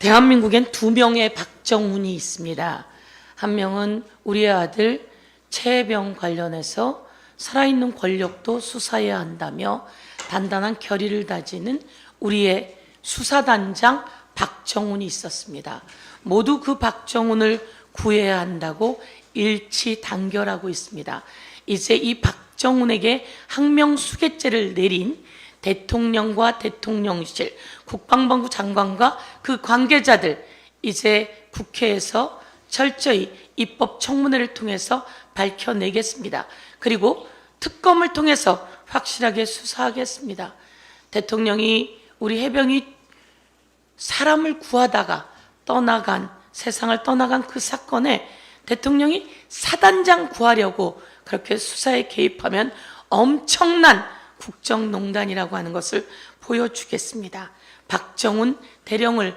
대한민국엔 두 명의 박정훈이 있습니다. 한 명은 우리의 아들 최혜병 관련해서 살아있는 권력도 수사해야 한다며 단단한 결의를 다지는 우리의 수사단장 박정훈이 있었습니다. 모두 그 박정훈을 구해야 한다고 일치 단결하고 있습니다. 이제 이 박정훈에게 항명수괴죄를 내린 대통령과 대통령실, 국방부 장관과 그 관계자들, 이제 국회에서 철저히 입법 청문회를 통해서 밝혀내겠습니다. 그리고 특검을 통해서 확실하게 수사하겠습니다. 대통령이 우리 해병이 사람을 구하다가 세상을 떠나간 그 사건에 대통령이 사단장 구하려고 그렇게 수사에 개입하면 엄청난 국정농단이라고 하는 것을 보여주겠습니다. 박정훈 대령을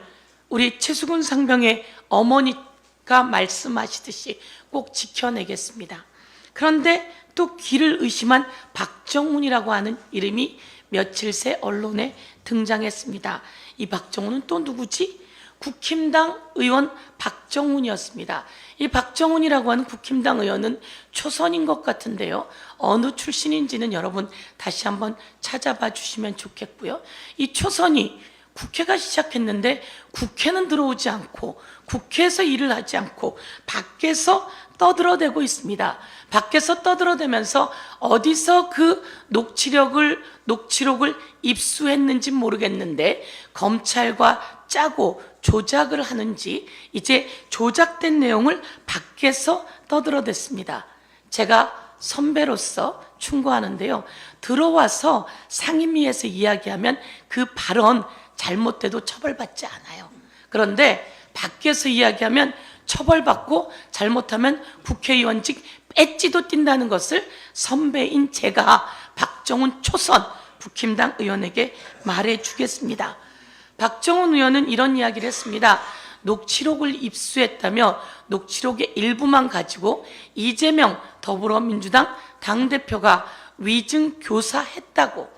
우리 최수근 상병의 어머니가 말씀하시듯이 꼭 지켜내겠습니다. 그런데 또 귀를 의심한 박정훈이라고 하는 이름이 며칠 새 언론에 등장했습니다. 이 박정훈은 또 누구지? 국힘당 의원 박정훈이었습니다. 이 박정훈이라고 하는 국힘당 의원은 초선인 것 같은데요. 어느 출신인지는 여러분 다시 한번 찾아봐 주시면 좋겠고요. 이 초선이 국회가 시작했는데 국회는 들어오지 않고 국회에서 일을 하지 않고 밖에서 떠들어대고 있습니다. 밖에서 떠들어대면서 어디서 그 녹취록을 입수했는지 모르겠는데 검찰과 짜고 조작을 하는지 이제 조작된 내용을 밖에서 떠들어댔습니다. 제가 선배로서 충고하는데요. 들어와서 상임위에서 이야기하면 그 발언 잘못돼도 처벌받지 않아요. 그런데 밖에서 이야기하면 처벌받고 잘못하면 국회의원직 배지도 띈다는 것을 선배인 제가 박정훈 초선 국힘당 의원에게 말해주겠습니다. 박정훈 의원은 이런 이야기를 했습니다. 녹취록을 입수했다며 녹취록의 일부만 가지고 이재명 더불어민주당 당대표가 위증 교사했다고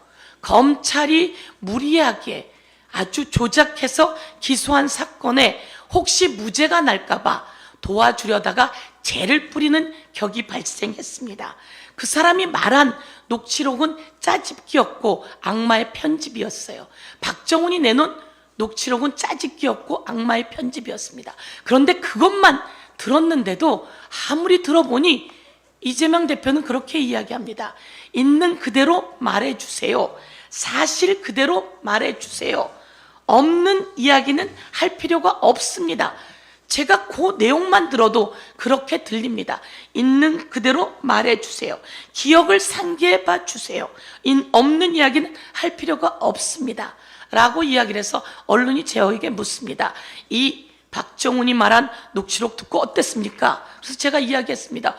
검찰이 무리하게 아주 조작해서 기소한 사건에 혹시 무죄가 날까봐 도와주려다가 죄를 뿌리는 격이 발생했습니다. 그 사람이 말한 녹취록은 짜집기였고 악마의 편집이었어요. 박정훈이 내놓은 녹취록은 짜집기였고 악마의 편집이었습니다. 그런데 그것만 들었는데도 아무리 들어보니 이재명 대표는 그렇게 이야기합니다. 있는 그대로 말해주세요. 사실 그대로 말해주세요. 없는 이야기는 할 필요가 없습니다. 제가 그 내용만 들어도 그렇게 들립니다. 있는 그대로 말해주세요. 기억을 상기해봐 주세요. 없는 이야기는 할 필요가 없습니다. 라고 이야기를 해서 언론이 저에게 묻습니다. 이 박정훈이 말한 녹취록 듣고 어땠습니까? 그래서 제가 이야기했습니다.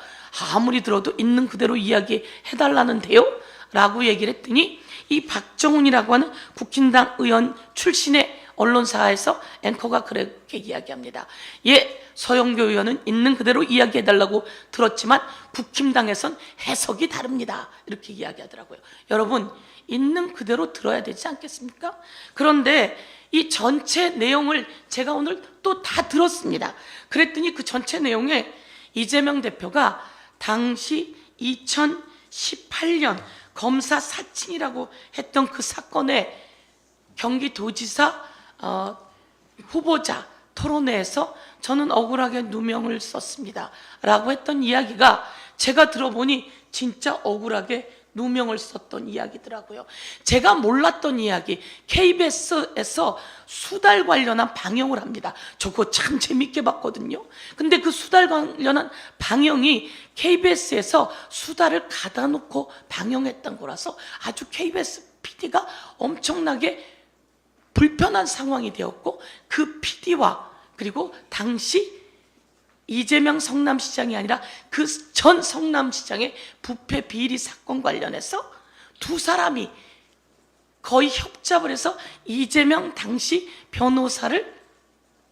아무리 들어도 있는 그대로 이야기해달라는데요? 라고 얘기를 했더니 이 박정훈이라고 하는 국힘당 의원 출신의 언론사에서 앵커가 그렇게 이야기합니다. 예, 서영교 의원은 있는 그대로 이야기해달라고 들었지만 국힘당에선 해석이 다릅니다. 이렇게 이야기하더라고요. 여러분, 있는 그대로 들어야 되지 않겠습니까? 그런데 이 전체 내용을 제가 오늘 또 다 들었습니다. 그랬더니 그 전체 내용에 이재명 대표가 당시 2018년 검사 사칭이라고 했던 그 사건에 경기도지사 후보자 토론회에서 저는 억울하게 누명을 썼습니다 라고 했던 이야기가 제가 들어보니 진짜 억울하게 누명을 썼던 이야기더라고요. 제가 몰랐던 이야기, KBS에서 수달 관련한 방영을 합니다. 저거 참 재밌게 봤거든요. 근데 그 수달 관련한 방영이 KBS에서 수달을 가다 놓고 방영했던 거라서 아주 KBS PD가 엄청나게 불편한 상황이 되었고 그 PD와 그리고 당시 이재명 성남시장이 아니라 그 전 성남시장의 부패 비리 사건 관련해서 두 사람이 거의 협잡을 해서 이재명 당시 변호사를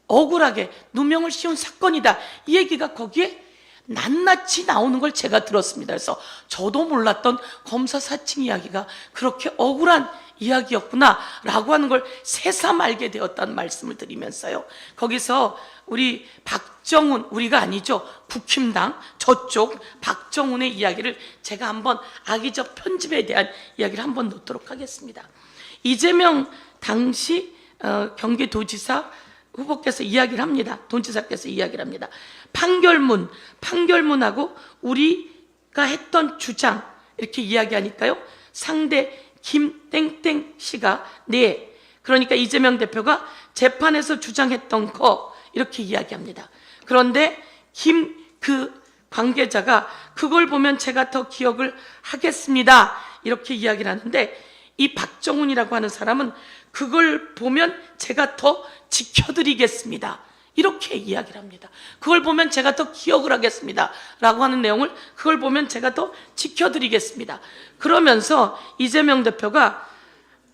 억울하게 누명을 씌운 사건이다. 이 얘기가 거기에 낱낱이 나오는 걸 제가 들었습니다. 그래서 저도 몰랐던 검사 사칭 이야기가 그렇게 억울한 이야기였구나라고 하는 걸 새삼 알게 되었다는 말씀을 드리면서요. 거기서 우리 박정훈, 우리가 아니죠, 국힘당 저쪽 박정훈의 이야기를 제가 한번 악의적 편집에 대한 이야기를 한번 넣도록 하겠습니다. 이재명 당시 경기도지사 후보께서 이야기를 합니다. 도지사께서 이야기를 합니다. 판결문하고 우리가 했던 주장 이렇게 이야기하니까요, 상대 김땡땡 씨가 네, 그러니까 이재명 대표가 재판에서 주장했던 거 이렇게 이야기합니다. 그런데 그 관계자가 그걸 보면 제가 더 기억을 하겠습니다 이렇게 이야기를 하는데, 이 박정훈이라고 하는 사람은 그걸 보면 제가 더 지켜드리겠습니다 이렇게 이야기를 합니다. 그걸 보면 제가 더 기억을 하겠습니다 라고 하는 내용을, 그걸 보면 제가 더 지켜드리겠습니다. 그러면서 이재명 대표가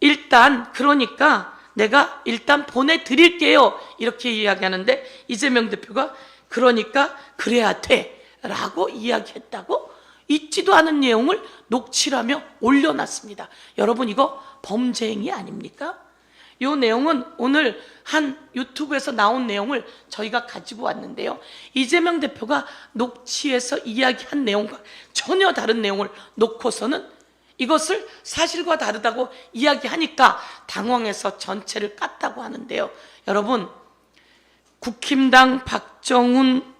일단 그러니까 내가 일단 보내드릴게요 이렇게 이야기하는데, 이재명 대표가 그러니까 그래야 돼 라고 이야기했다고 있지도 않은 내용을 녹취하며 올려놨습니다. 여러분, 이거 범죄 행위 아닙니까? 이 내용은 오늘 한 유튜브에서 나온 내용을 저희가 가지고 왔는데요, 이재명 대표가 녹취해서 이야기한 내용과 전혀 다른 내용을 놓고서는 이것을 사실과 다르다고 이야기하니까 당황해서 전체를 깠다고 하는데요. 여러분, 국힘당 박정훈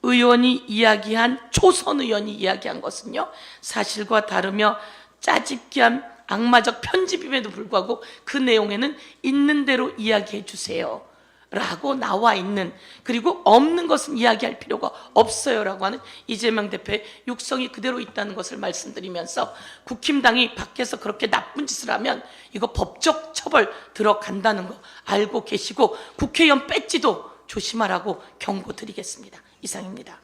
의원이 이야기한, 초선 의원이 이야기한 것은요, 사실과 다르며 짜집기한 악마적 편집임에도 불구하고 그 내용에는 있는 대로 이야기해 주세요 라고 나와 있는, 그리고 없는 것은 이야기할 필요가 없어요 라고 하는 이재명 대표의 육성이 그대로 있다는 것을 말씀드리면서, 국힘당이 밖에서 그렇게 나쁜 짓을 하면 이거 법적 처벌 들어간다는 거 알고 계시고 국회의원 배지도 조심하라고 경고드리겠습니다. 이상입니다.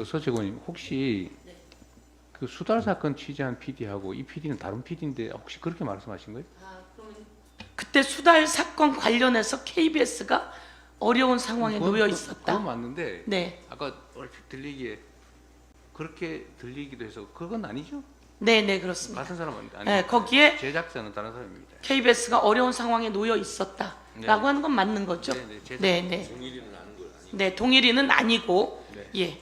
서채권님, 혹시 그 수달 사건 취재한 PD하고 이 PD는 다른 PD인데 혹시 그렇게 말씀하신 거예요? 그때 수달 사건 관련해서 KBS가 어려운 상황에 놓여 있었다. 그건 맞는데, 네, 아까 얼핏 들리기에 그렇게 들리기도 해서 그건 아니죠? 네, 그렇습니다. 같은 사람 아니죠? 네, 거기에 제작자는 다른 사람입니다. KBS가 어려운 상황에 놓여 있었다라고 네. 하는 건 맞는 거죠? 네, 네. 동일이는 아닌 거 아니고. 네, 동일이는 아니고, 네. 예.